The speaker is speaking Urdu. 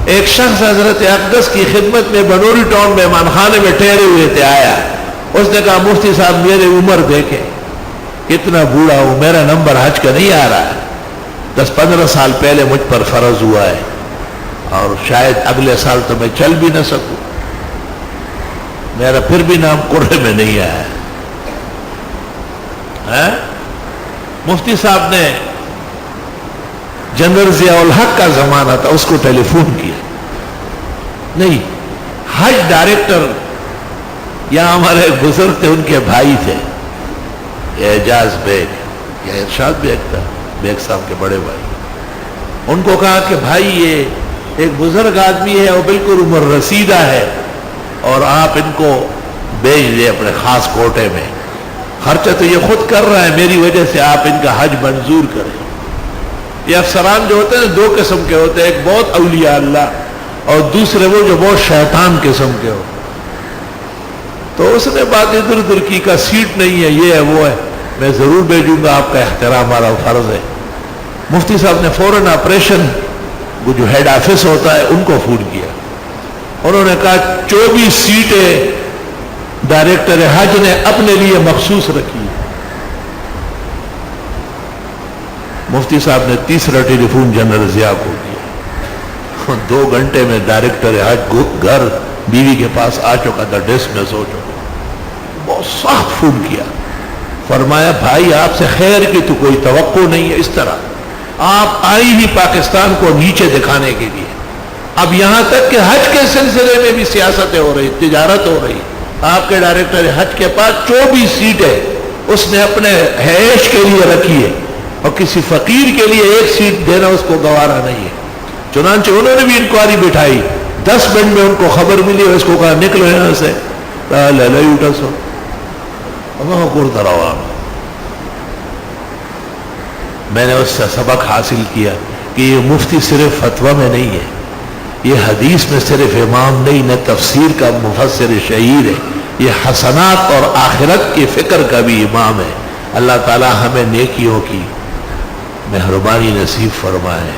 ایک شخص حضرت اقدس کی خدمت میں بنوری ٹاؤن مہمان خانے میں ٹھہرے ہوئے تھے، آیا، اس نے کہا مفتی صاحب میری عمر دیکھیں کتنا بوڑھا ہوں، میرا نمبر حج کا نہیں آ رہا ہے، 10-15 سال پہلے مجھ پر فرض ہوا ہے اور شاید اگلے سال تو میں چل بھی نہ سکوں، میرا پھر بھی نام قرے میں نہیں آیا ہے۔ مفتی صاحب نے جنرل ضیاء الحق کا زمانہ تھا، اس کو ٹیلی فون کیا، نہیں حج ڈائریکٹر یہاں ہمارے بزرگ تھے، ان کے بھائی تھے اعجاز بیگ یا ارشاد بیگ تھا، بیگ صاحب کے بڑے بھائی، ان کو کہا کہ بھائی یہ ایک بزرگ آدمی ہے اور بالکل عمر رسیدہ ہے اور آپ ان کو بھیج دیں اپنے خاص کوٹے میں، خرچہ تو یہ خود کر رہا ہے، میری وجہ سے آپ ان کا حج منظور کریں۔ یہ افسران جو ہوتے ہیں 2 قسم کے ہوتے ہیں، ایک بہت اولیاء اللہ اور دوسرے وہ جو بہت شیطان قسم کے ہوتے ہیں۔ تو اس نے بات ادھر ادھر کی کا سیٹ نہیں ہے، یہ ہے وہ ہے، میں ضرور بھیجوں گا، آپ کا احترام ہمارا فرض ہے۔ مفتی صاحب نے فوراً آپریشن وہ جو ہیڈ آفس ہوتا ہے ان کو فون کیا، انہوں نے کہا 24 سیٹیں ڈائریکٹر حج نے اپنے لیے مخصوص رکھی۔ مفتی صاحب نے تیسرا ٹیلی فون جنرل ضیاء کو کیا، 2 گھنٹے میں ڈائریکٹر حج گھر بیوی کے پاس آ چکا تھا، ڈیسک میں سو چکا، بہت سخت فون کیا، فرمایا بھائی آپ سے خیر کی تو کوئی توقع نہیں ہے، اس طرح آپ آئی ہی پاکستان کو نیچے دکھانے کے لیے، اب یہاں تک کہ حج کے سلسلے میں بھی سیاستیں ہو رہی، تجارت ہو رہی، آپ کے ڈائریکٹر حج کے پاس 24 سیٹیں اس نے اپنے ہیش کے لیے رکھی ہے اور کسی فقیر کے لیے 1 سیٹ دینا اس کو گوارا نہیں ہے۔ چنانچہ انہوں نے بھی انکوائری بٹھائی، 10 منٹ میں ان کو خبر ملی اور اس کو کہا نکلو یہاں سے، میں نے اس سے سبق حاصل کیا کہ یہ مفتی صرف فتویٰ میں نہیں ہے، یہ حدیث میں صرف امام نہیں، نہ تفسیر کا مفسر شہیر ہے، یہ حسنات اور آخرت کی فکر کا بھی امام ہے۔ اللہ تعالی ہمیں نیکیوں کی مہربانی نصیب فرمائے۔